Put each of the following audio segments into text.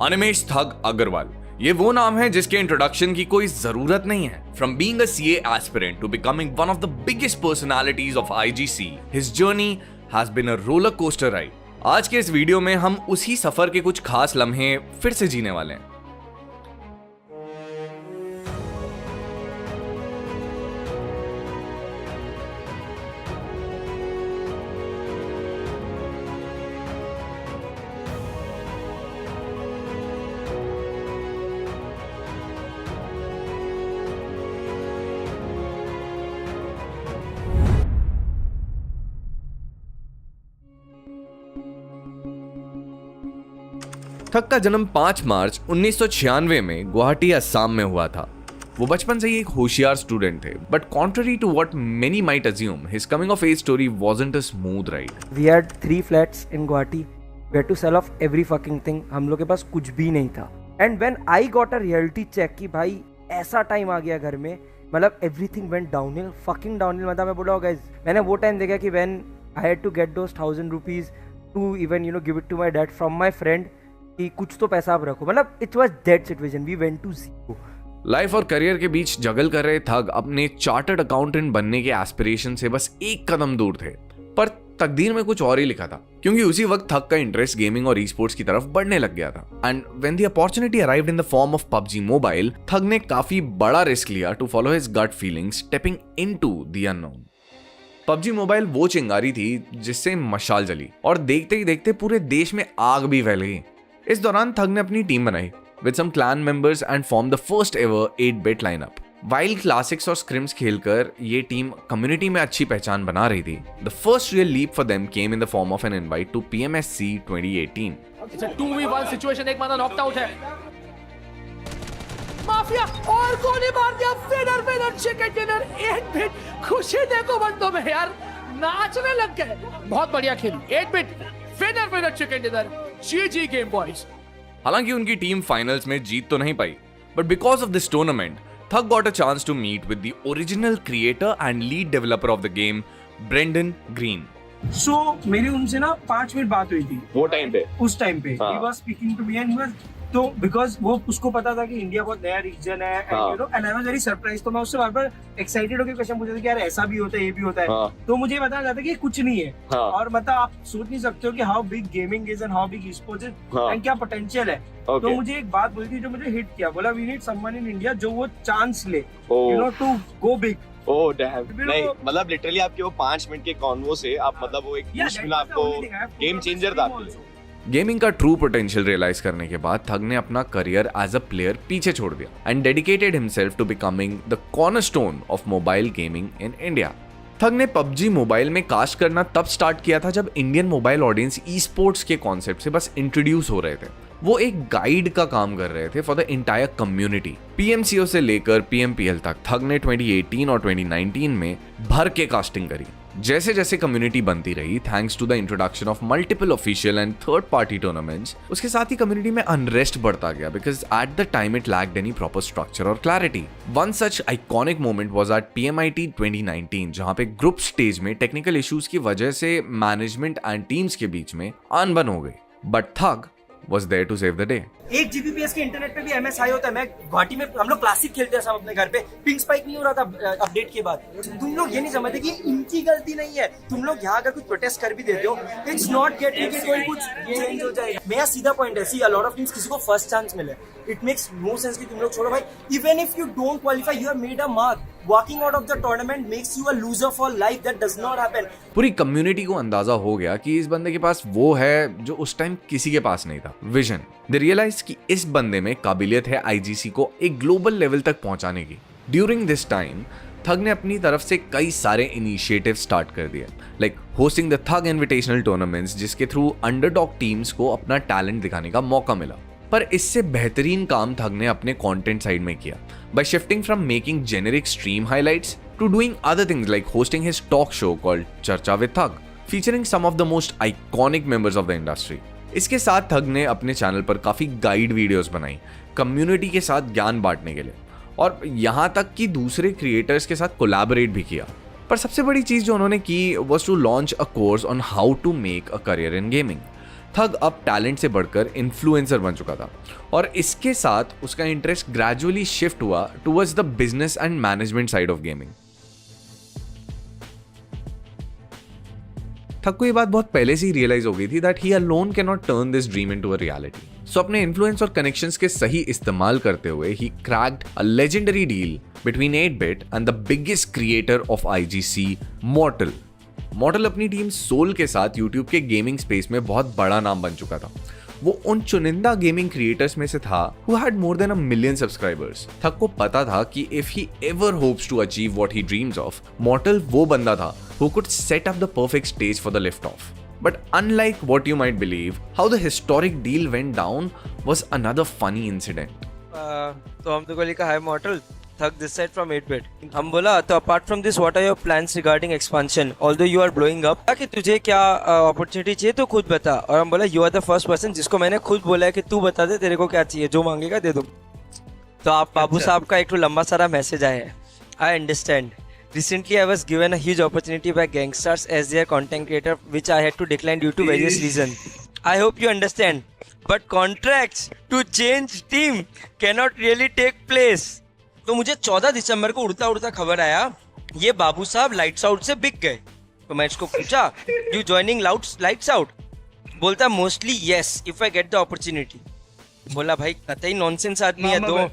अनिमेश थग अग्रवाल, ये वो नाम है जिसके इंट्रोडक्शन की कोई जरूरत नहीं है। From being a CA aspirant to becoming one of the biggest personalities of IGC, his journey has been a roller coaster ride. आज के इस वीडियो में हम उसी सफर के कुछ खास लम्हे फिर से जीने वाले हैं। थग का जन्म 5 मार्च 1996 में गुवाहाटी असम में हुआ था। वो बचपन से ही एक होशियार स्टूडेंट थे, but contrary to what many might assume, his coming of age story wasn't a smooth ride. We had 3 flats in Guwahati, we had to sell off every fucking thing. हम लोग के पास कुछ भी नहीं था। And when I got a reality check कि भाई ऐसा टाइम आ गया घर में, मतलब everything went downhill, fucking downhill. मतलब मैं बोल रहा हूँ गाइस, मैंने वो टाइम देखा कि when I had to get those 1000 rupees to even give it to my dad from my friend कि कुछ तो पैसा आप रखो। मतलब it was that situation, we went to zero. Life और करियर के बीच जगल कर रहे थग अपने चार्टर्ड अकाउंटेंट बनने के एस्पिरेशन से बस एक कदम दूर थे, पर तकदीर में कुछ और ही लिखा था, क्योंकि उसी वक्त थग का इंटरेस्ट गेमिंग और ई-स्पोर्ट्स की तरफ बढ़ने लग गया था। And when the opportunity arrived in the form of PUBG mobile, Thug ने काफी बड़ा रिस्क लिया to follow his gut feelings, stepping into the unknown. PUBG mobile वो चिंगारी थी जिससे मशाल जली और देखते ही देखते पूरे देश में आग भी फैल गई। इस दौरान थग ने अपनी टीम बनाई with some clan members and form the first ever 8-bit lineup. While classics और स्क्रिम्स खेलकर ये टीम कम्युनिटी में अच्छी पहचान बना रही थी। The first real leap for them came in the form of an invite to PMSC 2018। It's a 2v1 situation, एक बंदा नॉकड आउट है। माफिया और गोली मार दिया, विनर चिकन डिनर 8-bit। खुशी देखो बंदों में यार, नाचने लग गए। बहुत बढ़िया खेली 8-bit, winner chicken dinner. GG game boys. हालांकि उनकी टीम फाइनल्स में जीत तो नहीं पाई, but because of this tournament Thug got a chance to meet with the original creator and lead developer of the game, Brendan Greene. So मेरी उनसे ना 5 मिनट बात हुई थी वो टाइम पे, उस टाइम पे he was speaking to me and he was, तो बिकॉज वो उसको पता था कि इंडिया बहुत नया रीजन है and I was very surprise. तो मैं उससे बार एक्साइटेड होकर क्वेश्चन पूछा था कि यार ऐसा भी होता है, ये भी होता है। तो मुझे बताया जाता है कि कुछ नहीं है। और मतलब आप सोच नहीं सकते हो कि how big gaming is and how big esports is and क्या पोटेंशियल है। तो मुझे एक बात बोली थी जो मुझे हिट किया, बोला we need someone in India जो वो चांस ले to go big. Oh damn. नहीं मतलब लिटरली आपके वो 5 मिनट के कॉन्वो से आप मतलब वो एक मुश्किल आपको गेम चेंजर था आपके लिए। गेमिंग का ट्रू पोटेंशियल रियलाइज करने के बाद थग ने अपना करियर एज अ प्लेयर पीछे छोड़ दिया and dedicated himself to becoming the cornerstone of mobile gaming in India. Thug ने पबजी मोबाइल में कास्ट करना तब स्टार्ट किया था जब Indian mobile audience e sports के कॉन्सेप्ट से बस इंट्रोड्यूस हो रहे थे। वो एक गाइड का काम कर रहे थे for the entire community. PMCO से लेकर PMPL तक थग ने 2018 और 2019 में भर के कास्टिंग करी। जैसे जैसे कम्युनिटी बनती रही, thanks to the introduction of multiple official and third party tournaments, उसके साथ ही कम्युनिटी में अनरेस्ट बढ़ता गया because at the time it lacked any proper structure और clarity. One such iconic moment was at PMIT 2019, जहां पे ग्रुप स्टेज में टेक्निकल इश्यूज की वजह से मैनेजमेंट एंड टीम्स के बीच में अनबन हो गई, but tug was there to save the day. 1 Gbps के इंटरनेट पे भी MS हाई होता है। मैं गुवाहाटी में, हम लोग क्लासिक खेलते हैं सब अपने घर पे, पिंग स्पाइक नहीं हो रहा था अपडेट के बाद। तुम लोग ये नहीं समझते कि इनकी गलती नहीं है। तुम लोग यहाँ अगर कुछ प्रोटेस्ट कर भी देते हो, इट्स नॉट गेटिंग कि कोई कुछ चेंज हो जाएगा। मेरा सीधा पॉइंट है, सी अ लॉट ऑफ टीम्स किसी को फर्स्ट चांस मिले, इट मेक्स नो सेंस कि तुम लोग छोड़ो भाई। Even if you don't qualify, you have made a mark. Walking out of the tournament makes you a loser for life. That does not happen. पूरी community को अंदाजा हो गया कि इस बंदे के पास वो है जो उस टाइम किसी के पास नहीं था, विजन। दे रियलाइज कि इस बंदे में काबिलियत है आईजीसी को एक ग्लोबल लेवल तक पहुंचाने की। ड्यूरिंग दिस टाइम थग ने अपनी तरफ से कई सारे इनिशिएटिव स्टार्ट कर दिए, like hosting the tug invitational tournaments, जिसके थ्रू अंडरडॉग टीम्स को अपना टैलेंट दिखाने का मौका मिला। पर इससे बेहतरीन काम थग ने अपने कंटेंट साइड में किया by shifting from making generic stream highlights to doing other things like hosting his talk show called Charcha with Thug, featuring some of the most iconic members of the industry. इसके साथ थग ने अपने channel पर काफी guide videos बनाई community के साथ ज्ञान बांटने के लिए, और यहाँ तक कि दूसरे क्रिएटर्स के साथ कोलैबोरेट भी किया। पर सबसे बड़ी चीज जो उन्होंने की was to launch a course on how to make a career in gaming. थग अब टैलेंट से बढ़कर इन्फ्लुएंसर बन चुका था और इसके साथ उसका इंटरेस्ट ग्रेजुअली शिफ्ट हुआ towards the business and management side of gaming. Thug को ये बात बहुत पहले से ही रियलाइज हो गई थी that he alone can not turn this dream into a reality. So अपने इन्फ्लुएंस और कनेक्शंस के सही इस्तेमाल करते हुए he cracked a legendary deal between 8-Bit and the biggest creator of IGC, Mortal. Mortal अपनी टीम सोल के साथ यूट्यूब के गेमिंग स्पेस में बहुत बड़ा नाम बन चुका था। वो उन चुनिंदा गेमिंग क्रिएटर्स में से था who had more than 1 million subscribers। थक को पता था कि if he ever hopes to achieve what he dreams of, मॉर्टल वो बंदा था who could set up the perfect stage for the lift-off। But unlike what you might believe, how the historic deal went down was another funny incident। तो हम तो को लिखा है मॉर्टल Thug this side from 8-Bit। हम बोला तो apart from this what are your plans regarding expansion although you are blowing up कि तुझे क्या opportunity चाहिए तो खुद बता। और हम बोला you are the first person जिसको मैंने खुद बोला है कि तू बता दे तेरे को क्या चाहिए, जो मांगेगा दे दो। तो आप बाबू साहब का एक तो लंबा सारा मैसेज आया है। I understand। Recently I was given a huge opportunity by Gangstars as their content creator which I had to decline due to various reasons। I hope you understand। But contracts to change team cannot really take place। तो मुझे 14 दिसंबर को उड़ता उड़ता खबर आया ये बाबू साहब lights out से बिक गए। तो मैं इसको पूछा यू जॉइनिंग लाइट्स आउट? बोलता mostly yes if I get the opportunity. बोला भाई कतई नॉनसेंस आदमी है।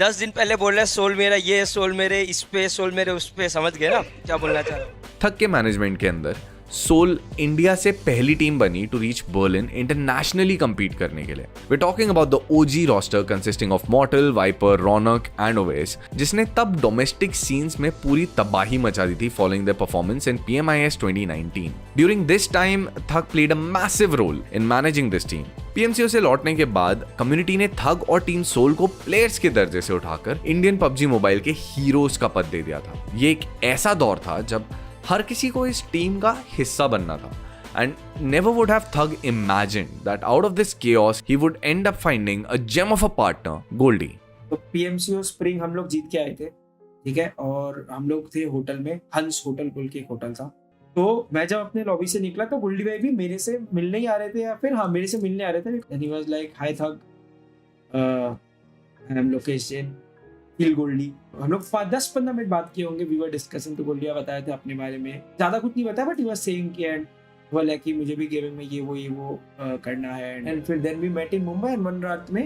10 दिन पहले बोल रहा है सोल मेरा ये, सोल मेरे इस पे, सोल मेरे उस पे। समझ गए ना क्या बोलना चाह रहा हूँ। थक के मैनेजमेंट के अंदर सोल इंडिया से पहली टीम बनी to reach Berlin internationally compete करने के लिए। We talking about the OG roster consisting of mortal, viper, Raunak and Owais, जिसने तब डोमेस्टिक सीन्स में पूरी तबाही मचा दी थी following the performance in PMIS 2019। During this time Thug played a massive role in managing this team. PMCO से लौटने के बाद कम्युनिटी ने थग और टीम सोल को प्लेयर्स के दर्जे से उठाकर इंडियन PUBG मोबाइल के हीरोज का पद दे दिया था। ये एक ऐसा दौर था जब हर किसी को इस टीम का हिस्सा बनना था and never would have Thug imagined that out of this chaos he would end up finding a gem of a partner, Goldie। तो PMCO स्प्रिंग हम लोग जीत के आए थे, ठीक है, और हम लोग थे होटल में, हंस होटल बोल के एक होटल था। तो मैं जब अपने लॉबी से निकला तो गोल्डी भाई भी मेरे से मिलने ही आ रहे थे, या फिर हाँ मेरे से मिलने आ रहे थे। And he was like, hi Thug, I am Lokesh Jain, किल गोल्डी। हम लोग 10-15 मिनट बात किए होंगे। We were discussing. तो गोल्डिया बताया था अपने बारे में, ज्यादा कुछ नहीं बताया, बट ही वाज सेइंग कि एंड बोला कि मुझे भी गेमिंग में ये वो करना है। एंड फिर then we met in Mumbai and one रात में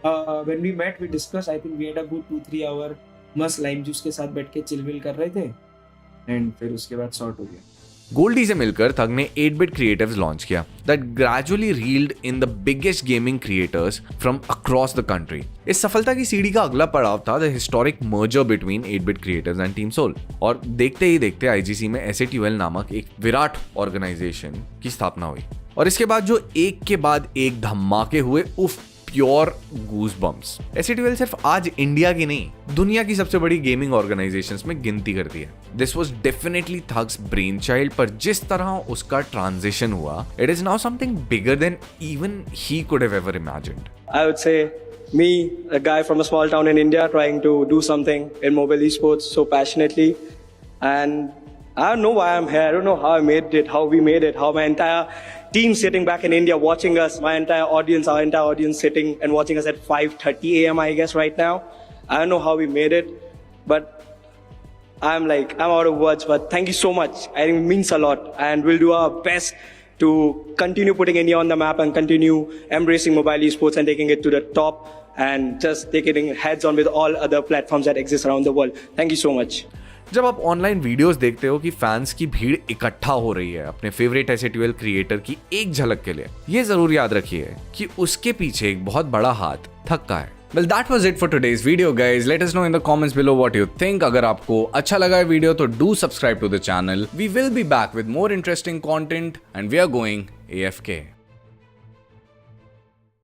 when we met we discuss, I think we had a good 2-3 hour मस्त लाइम जूस के साथ बैठ के चिल विल कर रहे थे। एंड फिर उसके बाद सॉर्ट हो गया। गोल्डी से मिलकर थग ने 8-Bit क्रिएटिव्स लॉन्च किया that gradually reeled in the biggest gaming creators from across the country. इस सफलता की सीढ़ी का अगला पड़ाव था the historic merger between 8-Bit creators and team Soul. और देखते ही देखते IGC में SATUL नामक एक विराट ऑर्गेनाइजेशन की स्थापना हुई। और इसके बाद जो एक के बाद एक धमाके हुए, उफ, प्योर गूज बम्प्स। SATUL सिर्फ आज इंडिया की नहीं दुनिया की सबसे बड़ी गेमिंग ऑर्गेनाइजेशंस में गिनती करती है। This was definitely thugs brain child, पर जिस तरह उसका ट्रांजिशन हुआ, it is now something bigger than even he could have ever imagined. I would say me, a guy from a small town in India, trying to do something in mobile esports so passionately, and I don't know why I'm here. I don't know how I made it, how we made it, how my entire team sitting back in India watching us, our entire audience sitting and watching us at 5:30 a.m. I guess right now. I don't know how we made it, but I'm out of words. But thank you so much. I think it means a lot, and we'll do our best to continue putting India on the map and continue embracing mobile esports and taking it to the top and just taking it heads on with all other platforms that exist around the world. Thank you so much. जब आप online videos देखते हो कि fans की भीड़ इकट्ठा हो रही है अपने फेवरेट SATUL क्रिएटर की एक झलक के लिए, ये जरूर याद रखिए कि उसके पीछे एक बहुत बड़ा हाथ थग का है। Well, that was it for today's video, guys. Let us know in the comments below what you think. अगर आपको अच्छा लगा है वीडियो तो do subscribe to the channel. We will be back with more interesting content and we are going AFK.